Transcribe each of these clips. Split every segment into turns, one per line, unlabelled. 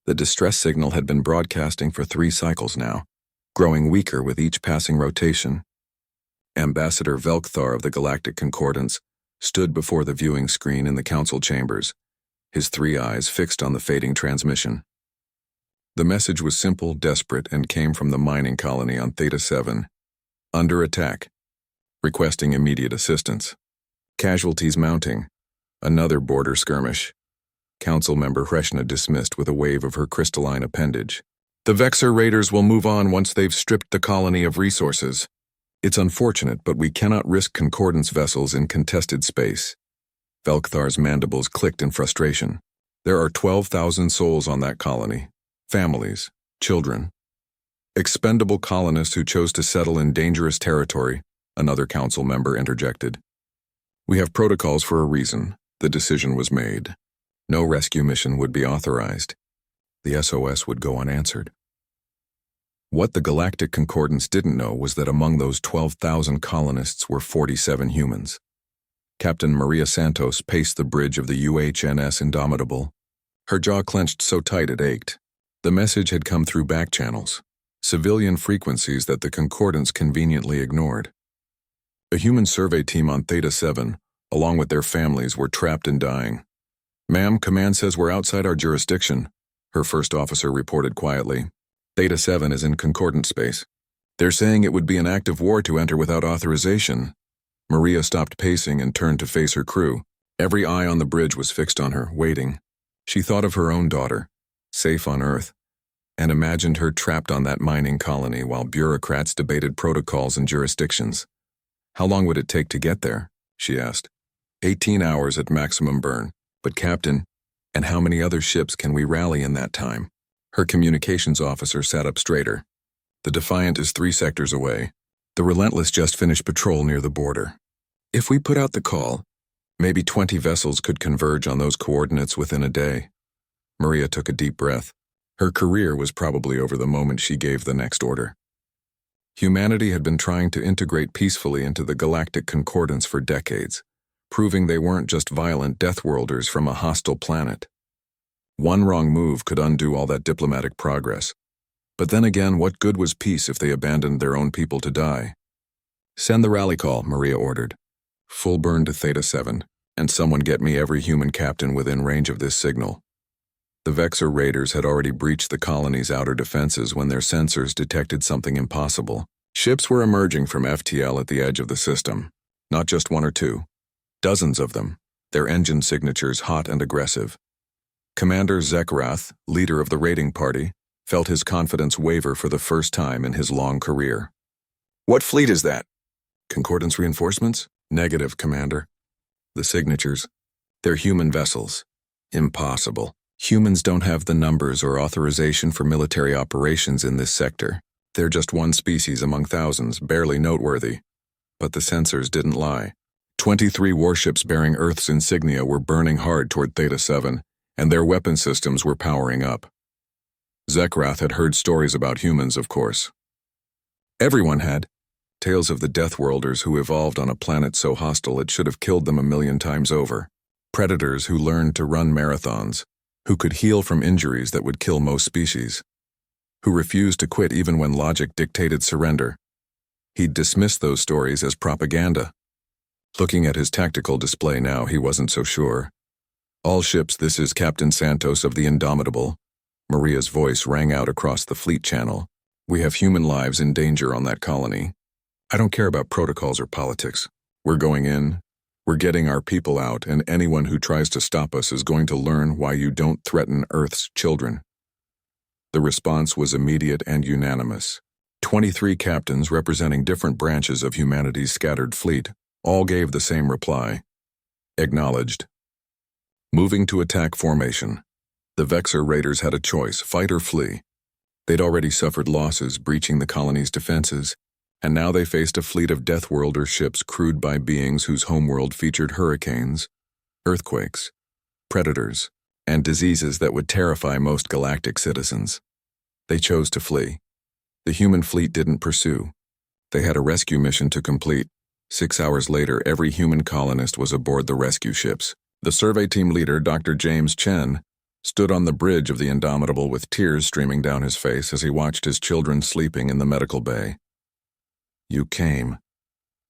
The distress signal had been broadcasting for 3 cycles now, growing weaker with each passing rotation. Ambassador Velkthar of the Galactic Concordance stood before the viewing screen in the council chambers, his 3 eyes fixed on the fading transmission. The message was simple, desperate, and came from the mining colony on Theta 7. Under attack. Requesting immediate assistance. Casualties mounting. Another border skirmish. Council member Hreshna dismissed with a wave of her crystalline appendage. The Vexor Raiders will move on once they've stripped the colony of resources. It's unfortunate, but we cannot risk Concordance vessels in contested space. Velkthar's mandibles clicked in frustration. There are 12,000 souls on that colony. Families, children. Expendable colonists who chose to settle in dangerous territory, another council member interjected. We have protocols for a reason. The decision was made. No rescue mission would be authorized. The SOS would go unanswered. What the Galactic Concordance didn't know was that among those 12,000 colonists were 47 humans. Captain Maria Santos paced the bridge of the UHNS Indomitable. Her jaw clenched so tight it ached. The message had come through back channels, civilian frequencies that the Concordance conveniently ignored. A human survey team on Theta 7, along with their families, were trapped and dying. "Ma'am, command says we're outside our jurisdiction," her first officer reported quietly. "Theta 7 is in Concordant space. They're saying it would be an act of war to enter without authorization." Maria stopped pacing and turned to face her crew. Every eye on the bridge was fixed on her, waiting. She thought of her own daughter, safe on Earth, and imagined her trapped on that mining colony while bureaucrats debated protocols and jurisdictions. "How long would it take to get there?" she asked. 18 hours at maximum burn. "But Captain, and how many other ships can we rally in that time?" Her communications officer sat up straighter. "The Defiant is 3 sectors away. The Relentless just finished patrol near the border. If we put out the call, maybe 20 vessels could converge on those coordinates within a day." Maria took a deep breath. Her career was probably over the moment she gave the next order. Humanity had been trying to integrate peacefully into the Galactic Concordance for decades, proving they weren't just violent Deathworlders from a hostile planet. One wrong move could undo all that diplomatic progress. But then again, what good was peace if they abandoned their own people to die? "Send the rally call," Maria ordered. "Full burn to Theta 7, and someone get me every human captain within range of this signal." The Vexor Raiders had already breached the colony's outer defenses when their sensors detected something impossible. Ships were emerging from FTL at the edge of the system. Not just 1 or 2. Dozens of them, their engine signatures hot and aggressive. Commander Zekrath, leader of the raiding party, felt his confidence waver for the first time in his long career. "What fleet is that?" "Concordance reinforcements?" "Negative, Commander." "The signatures. They're human vessels." "Impossible. Humans don't have the numbers or authorization for military operations in this sector. They're just one species among thousands, barely noteworthy." But the sensors didn't lie. 23 warships bearing Earth's insignia were burning hard toward Theta 7, and their weapon systems were powering up. Zekrath had heard stories about humans, of course. Everyone had. Tales of the Deathworlders who evolved on a planet so hostile it should have killed them a million times over. Predators who learned to run marathons, who could heal from injuries that would kill most species, who refused to quit even when logic dictated surrender. He'd dismissed those stories as propaganda. Looking at his tactical display now, he wasn't so sure. "All ships, this is Captain Santos of the Indomitable." Maria's voice rang out across the fleet channel. "We have human lives in danger on that colony. I don't care about protocols or politics. We're going in. We're getting our people out, and anyone who tries to stop us is going to learn why you don't threaten Earth's children." The response was immediate and unanimous. 23 captains representing different branches of humanity's scattered fleet all gave the same reply. Acknowledged. Moving to attack formation. The Vexor Raiders had a choice, fight or flee. They'd already suffered losses breaching the colony's defenses, and now they faced a fleet of Deathworlder ships crewed by beings whose homeworld featured hurricanes, earthquakes, predators, and diseases that would terrify most galactic citizens. They chose to flee. The human fleet didn't pursue. They had a rescue mission to complete. 6 hours later, every human colonist was aboard the rescue ships. The survey team leader, Dr. James Chen, stood on the bridge of the Indomitable with tears streaming down his face as he watched his children sleeping in the medical bay. "You came,"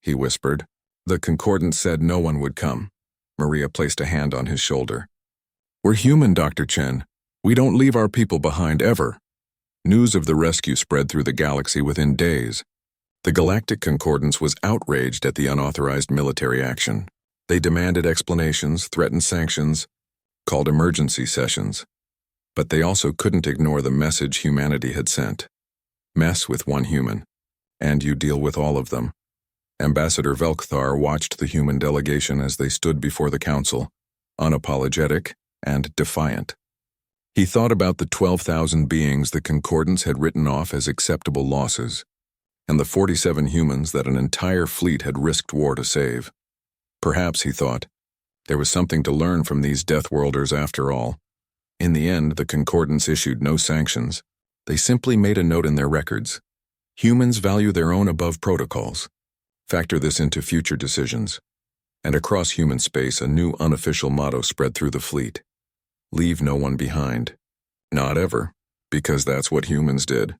he whispered. The Concordant said no one would come. Maria placed a hand on his shoulder. "We're human, Dr. Chen. We don't leave our people behind, ever." News of the rescue spread through the galaxy within days. The Galactic Concordance was outraged at the unauthorized military action. They demanded explanations, threatened sanctions, called emergency sessions. But they also couldn't ignore the message humanity had sent. Mess with one human, and you deal with all of them. Ambassador Velkthar watched the human delegation as they stood before the council, unapologetic and defiant. He thought about the 12,000 beings the Concordance had written off as acceptable losses, and the 47 humans that an entire fleet had risked war to save. Perhaps, he thought, there was something to learn from these Deathworlders after all. In the end, the Concordance issued no sanctions. They simply made a note in their records. Humans value their own above protocols. Factor this into future decisions. And across human space, a new unofficial motto spread through the fleet. Leave no one behind. Not ever, because that's what humans did.